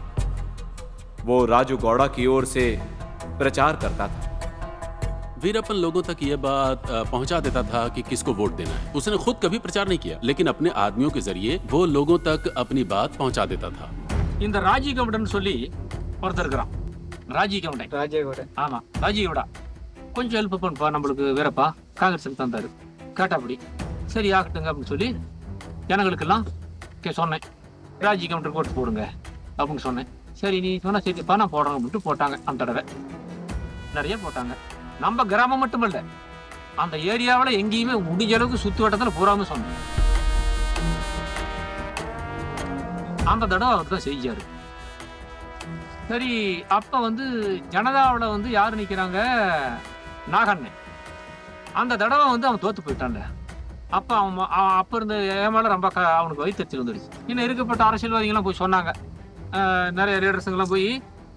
वो राजू गौड़ा की ओर से प्रचार करता था। वीरप्पन लोगों तक ये बात पहुंचा देता था कि किसको वोट देना है। उसने खुद कभी प्रचार नहीं किया, लेकिन अपने आदमियों के जरिए वो लोगों तक अपनी बात पहुंचा देता था। இந்த ராஜி கவுடன் சொல்லி ஒருத்தர் இருக்கிறான், ராஜி கவுடன். ஆமா ராஜி கவுடா, கொஞ்சம் ஹெல்ப் பண்ணுப்பா நம்மளுக்கு வீரப்பா காங்கிரஸுக்கு தந்தார். கேட்டாப்படி சரி ஆகட்டுங்க அப்படின்னு சொல்லி ஜனங்களுக்கெல்லாம் சொன்னேன், ராஜி கவுண்டர் போட்டு போடுங்க அப்படின்னு சொன்னேன். சரி நீ சொன்னால் சரி பணம் போடுறோம் அப்படின்ட்டு போட்டாங்க. அந்த தடவை நிறைய போட்டாங்க. நம்ம கிராமம் மட்டும் இல்லை, அந்த ஏரியாவில் எங்கேயுமே முடிஞ்ச அளவுக்கு சுற்று வட்டத்தில் பூராம சொன்னேன். அந்த தடவை அவர் தான் செஞ்சாரு. சரி அப்ப ஜனதாவில் யாரு நிக்கிறாங்க, நாகண்ணன். அந்த தடவை அவன் தோத்து போயிட்டான்ல. அப்ப அவன் அப்ப இருந்த ஏமால ரொம்ப அவனுக்கு வயிற்றுச்சல் வந்துடுச்சு. இன்னும் இருக்கப்பட்ட அரசியல்வாதிகள்லாம் போய் சொன்னாங்க, நிறைய லீடர்ஸுங்கெல்லாம் போய்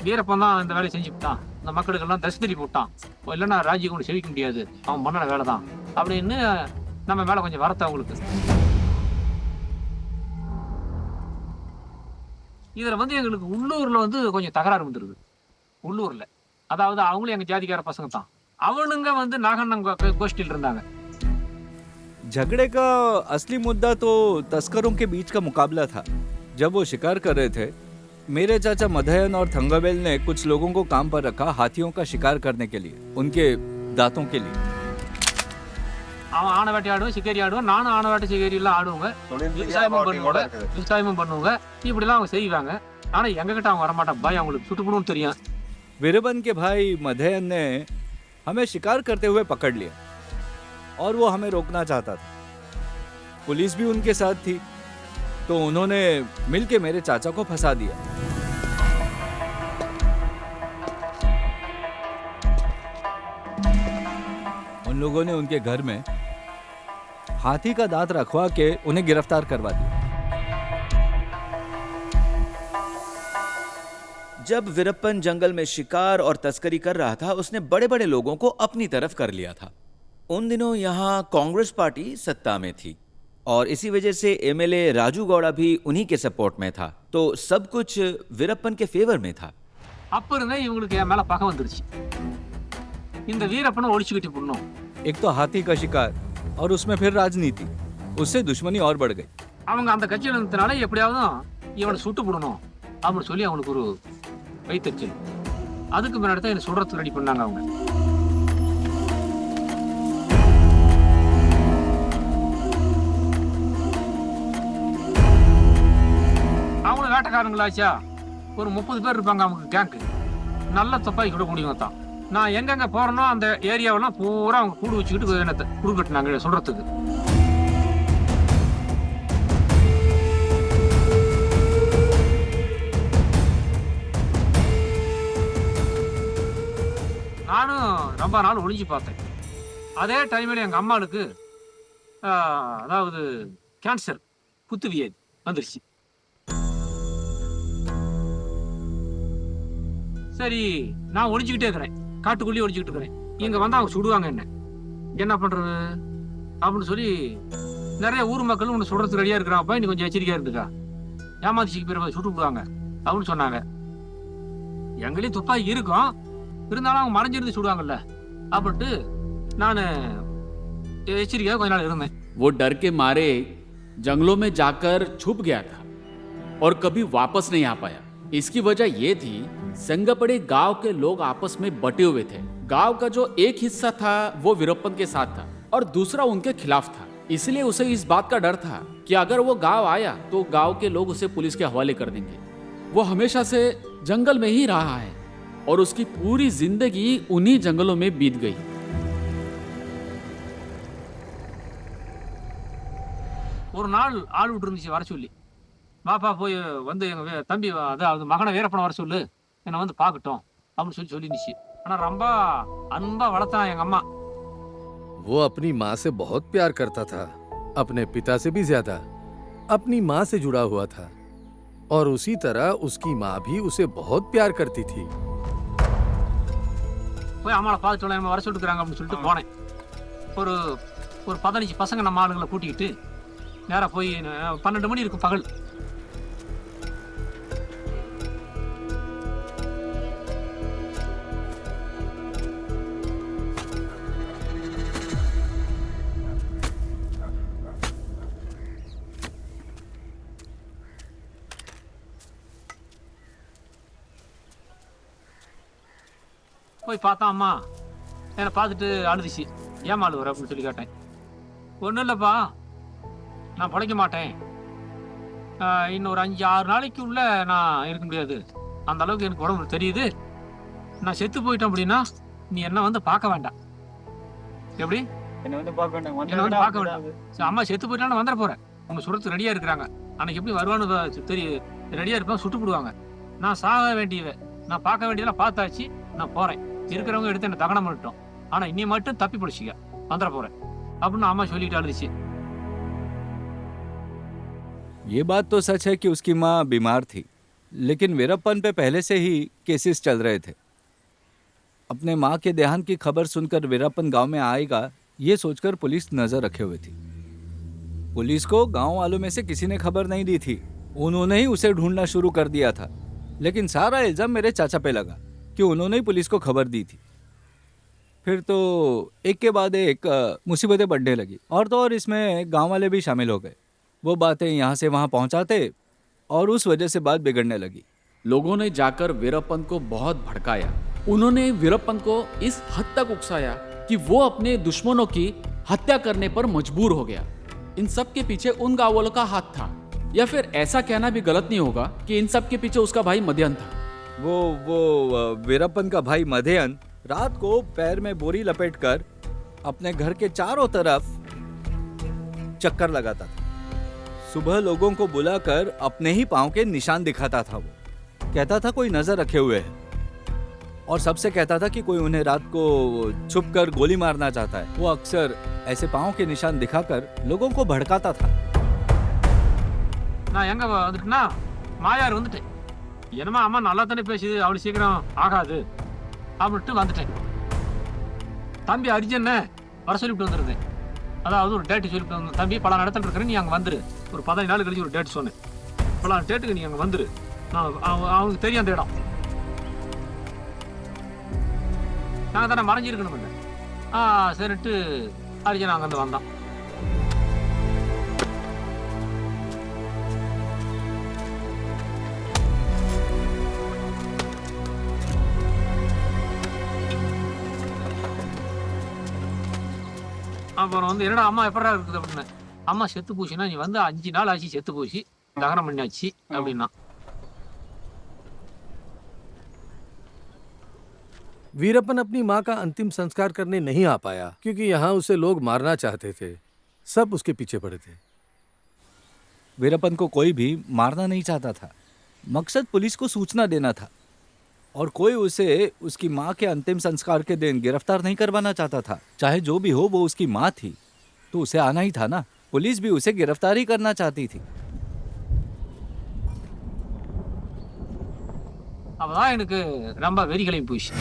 வீரப்பன் தான் இந்த வேலையை செஞ்சுட்டான், இந்த மக்களுக்கெல்லாம் தஸ்தரி போட்டான், இல்லைன்னா ராஜ்யம் கொண்டு செவிக்க முடியாது, அவன் பண்ணன வேலை தான் அப்படின்னு நம்ம மேல கொஞ்சம் வரத்த அவங்களுக்கு. இதுல எங்களுக்கு உள்ளூர்ல கொஞ்சம் தகராறு வந்துருது. உள்ளூர்ல அதாவது அவங்களும் எங்க ஜாதிக்கார பசங்க தான். அவனுங்க நாகண்ணன் கோஷ்டியில் இருந்தாங்க. झगड़े का असली मुद्दा तो तस्करों के बीच का मुकाबला था। जब वो शिकार कर रहे थे, मेरे चाचा मधयन और थंगावेल ने कुछ लोगों को काम पर रखा हाथियों का शिकार करने के लिए, उनके दांतों के लिए। அவன் ஆனை வேட்டை ஆடுவேன், சிக்கேரி ஆடுவேன், நானும் ஆனை வேட்டை சிக்கேரி எல்லாம் ஆடுவாங்க, விவசாயமும் பண்ணுவாங்க, இப்படிலாம் அவங்க செய்வாங்க. ஆனா எங்க கிட்ட அவங்க வரமாட்டான், பயம் அவங்களுக்கு சுட்டுப்படும் தெரியும். वीरबन के भाई मधयन ने हमें शिकार करते हुए पकड़ लिया और वो हमें रोकना चाहता था। पुलिस भी उनके साथ थी, तो उन्होंने मिलके मेरे चाचा को फंसा दिया। उन लोगों ने उनके घर में हाथी का दांत रखवा के उन्हें गिरफ्तार करवा दिया। जब वीरप्पन जंगल में शिकार और तस्करी कर रहा था, उसने बड़े बड़े लोगों को अपनी तरफ कर लिया था। उन दिनों यहाँ कांग्रेस पार्टी सत्ता में थी और इसी वजह से एमएलए राजू गौड़ा भी उन्हीं के सपोर्ट में था, तो सब कुछ वीरप्पन के फेवर में था। அப்ப இருந்தே இவங்களுக்கு என் மேல பகை வந்துருச்சு. இந்த வீரப்பனை ஒழிச்சுக்கிட்டு போடணும். एक तो हाथी का शिकार और उसमें फिर राजनीति, उससे दुश्मनी और बढ़ गई। அவங்க அந்த கட்சியில இருந்தனால எப்படியாவது இவனை சுட்டு போடணும் அப்படின்னு சொல்லி அவனுக்கு ஒரு வைத்தறிச்சல். அதுக்கு முன்னாடி தான் என்ன சுடுறதுக்கு ரெடி பண்ணாங்க அவங்க. அவங்களும் வேட்டைக்காரங்களாச்சா, ஒரு 30 பேர் இருப்பாங்க அவங்க கேங்க். நல்ல துப்பாக்கி கூட முடியும் தான். நான் எங்கெங்க போறேனோ அந்த ஏரியாவெல்லாம் பூரா அவங்க கூடு வச்சுக்கிட்டு என்னத்தை குடுக்கட்டினாங்க சொல்றதுக்கு. நானும் ரொம்ப நாள் ஒளிஞ்சு பார்த்தேன். அதே டைமில் எங்கள் அம்மாளுக்கு அதாவது கேன்சர் குத்துவியது வந்துருச்சு. சரி நான் ஒளிஞ்சுக்கிட்டே இருக்கிறேன், காட்டுக்குள்ளேயே ஒளிஞ்சுக்கிட்டு இருக்கிறேன். இங்கே வந்து அவங்க சுடுவாங்க என்ன பண்ணுறது அப்படின்னு சொல்லி நிறைய ஊர் மக்களும் உன்னை சுடுறதுக்கு ரெடியாக இருக்கிறாப்பா, நீ கொஞ்சம் எச்சரிக்கையாக இருந்துக்கா, ஏமாத்திக்கு பிறகு சுட்டு விடுவாங்க அப்படின்னு சொன்னாங்க. எங்களையும் துப்பாக்கி இருக்கும், இருந்தாலும் அவங்க மறைஞ்சிருந்து சுடுவாங்கல்ல அப்படின்ட்டு நான் எச்சரிக்கையாக கொஞ்ச நாள் இருந்தேன். वो डर के मारे जंगलों में जाकर छुप गया था और कभी वापस नहीं आ पाया। इसकी वजह ये थी, संगपड़ी गांव के लोग आपस में बटे हुए थे। गांव का जो एक हिस्सा था वो वीरप्पन के साथ था और दूसरा उनके खिलाफ था। इसलिए उसे इस बात का डर था कि अगर वो गांव आया तो गांव के लोग उसे पुलिस के हवाले कर देंगे। वो हमेशा से जंगल में ही रहा है और उसकी पूरी जिंदगी उन्हीं जंगलों में बीत गई। ஒரு நாள் ஆள் விட்டு இருந்துச்சு வர சொல்லி, பாப்பா போய் வந்து எங்க தம்பி அதாவது மகனை வீரப்பனை வர சொல்லு, என்னை வந்து பார்க்கட்டும் அப்படின்னு சொல்லிருந்துச்சு. ஆனா ரொம்ப அன்பா வளர்த்தான் எங்க அம்மா. वो अपनी माँ से बहुत प्यार करता था, अपने पिता से भी ज्यादा अपनी माँ से जुड़ा हुआ था और उसी तरह उसकी माँ भी उसे बहुत प्यार करती थी। போய் அம்மாவை பார்த்து சொல்ல வர சொல்லிட்டுக்கிறாங்க அப்படின்னு சொல்லிட்டு போனேன். ஒரு 15 பசங்க நம்ம ஆளுங்களை கூட்டிக்கிட்டு நேராக போய் 12 மணி இருக்கும் பகல். போய் பார்த்தா அம்மா என்னை பார்த்துட்டு அழுதுச்சு. ஏன் அழுவுற அப்படின்னு சொல்லி கேட்டேன். ஒன்றும் இல்லைப்பா, நான் பிழைக்க மாட்டேன், இன்னொரு 5-6 நாளைக்கு உள்ள நான் இருக்க முடியாது, அந்த அளவுக்கு எனக்கு உடம்பு தெரியுது, நான் செத்து போயிட்டேன் அப்படின்னா நீ என்ன வந்து பார்க்க வேண்டாம். எப்படி என்ன வந்து பார்க்க வேண்டாம்? சரி, அம்மா செத்து போயிட்டாலும் வந்துட போறேன், உங்க சுரத்து ரெடியா இருக்கிறாங்க, அன்னைக்கு எப்படி வருவான்னு தெரியும், ரெடியா இருப்பேன், சுட்டு போடுவாங்க, நான் சாக வேண்டியவ, நான் பார்க்க வேண்டியதெல்லாம் பார்த்தாச்சு, நான் போறேன், இருக்கிறவங்க எடுத்து என்ன தகனம் பண்ணிட்டோம், ஆனா இன்னி மட்டும் தப்பி பிடிச்சிக்க, வந்துட போறேன் அப்படின்னு அம்மா சொல்லிட்டு அழுதுச்சு. ये बात तो सच है कि उसकी माँ बीमार थी, लेकिन वीरप्पन पे पहले से ही केसेस चल रहे थे। अपने माँ के देहांत की खबर सुनकर वीरप्पन गांव में आएगा ये सोचकर पुलिस नजर रखे हुए थी। पुलिस को गांव वालों में से किसी ने खबर नहीं दी थी, उन्होंने ही उसे ढूंढना शुरू कर दिया था, लेकिन सारा इल्जाम मेरे चाचा पे लगा कि उन्होंने ही पुलिस को खबर दी थी। फिर तो एक के बाद एक मुसीबतें बढ़ने लगी, और तो और इसमें गांव वाले भी शामिल हो गए, वो बातें यहाँ से वहाँ पहुँचाते और उस वजह से बात बिगड़ने लगी। लोगों ने जाकर वीरप्पन को बहुत भड़काया, उन्होंने वीरप्पन को इस हद तक उकसाया कि वो अपने दुश्मनों की हत्या करने पर मजबूर हो गया। इन सब के पीछे उन गाँव वालों का हाथ था, या फिर ऐसा कहना भी गलत नहीं होगा कि इन सब के पीछे उसका भाई मध्यन था। वो वीरप्पन का भाई मध्यन रात को पैर में बोरी लपेटकर अपने घर के चारों तरफ चक्कर लगाता था। सुबह लोगों को बुलाकर अपने ही पांव के निशान दिखाता था। वो कहता था कोई नजर रखे हुए है, और सबसे कहता था कि कोई उन्हें रात को छुपकर गोली मारना चाहता है। वो अक्सर ऐसे पांव के निशान दिखाकर लोगों को भड़काता था। நான் எங்க வந்துட்டேன்னா மாயார் வந்துட்டேன், என்னமா அம்மா நல்லா தானே பேசுது, அவ்வளோ சீக்கிரம் ஆகாது அப்படின்ட்டு வந்துட்டேன். தம்பி அர்ஜுன வர சொல்லிவிட்டு வந்துருந்தேன், அதாவது ஒரு டேட்டு சொல்லிட்டு வந்து, தம்பி பல இடத்துல இருக்கிறேன், நீ அங்கே வந்துரு, ஒரு 15 நாள் கழிச்சு ஒரு டேட் சொன்னேன், பல டேட்டுக்கு நீ அங்கே வந்துரு, நான் அவனுக்கு தெரியும் அந்த இடம், நாங்கள் தானே மறைஞ்சிருக்கணும் இல்லை. சரிட்டு அர்ஜுன் அங்கேருந்து வந்தான். அப்புறம் வந்து என்னடா அம்மா எப்படா இருக்குது அப்படின்னு, அம்மா செத்து போச்சுன்னா நீ வந்து 5 நாள் ஆச்சு, செத்து போச்சு, தகனம் பண்ணியாச்சு அப்படின்னா. वीरप्पन अपनी माँ का अंतिम संस्कार करने नहीं आ पाया क्योंकि यहाँ उसे लोग मारना चाहते थे, सब उसके पीछे पड़े थे। वीरप्पन को कोई भी मारना नहीं चाहता था, मकसद पुलिस को सूचना देना था, और कोई उसे उसकी माँ के अंतिम संस्कार के दिन गिरफ्तार नहीं करवाना चाहता था। चाहे जो भी हो, वो उसकी माँ थी तो उसे आना ही था ना। पुलिस भी उसे गिरफ्तार ही करना चाहती थी। அப்பதான் எனக்கு ரொம்ப வெறிகளையும் போயிடுச்சு.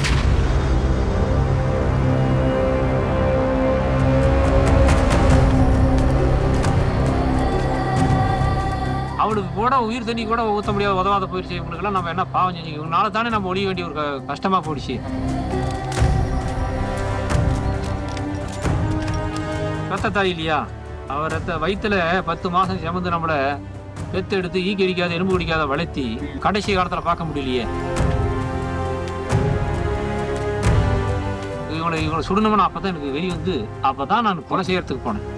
அவளுக்கு கூட உயிர் தண்ணி கூட ஊற்ற முடியாத உதவாத போயிடுச்சு. இவங்களுக்கெல்லாம் நம்ம என்ன பாவம் செஞ்சு, இவங்களால தானே நம்ம ஒழிய வேண்டிய ஒரு கஷ்டமா போயிடுச்சு. ரத்த தாய் இல்லையா, அவர் ரத்த வயிற்றுல 10 மாசம் சுமந்து நம்மளை பெத்து எடுத்து ஈக்கி அடிக்காத எலும்பு கடிக்காத வளர்த்தி கடைசி காலத்தில் பார்க்க முடியலையே. இவங்களை சுடணும்னு அப்பதான் எனக்கு வெறி வந்து, அப்பதான் நான் கொலை செய்யறதுக்கு போனேன்.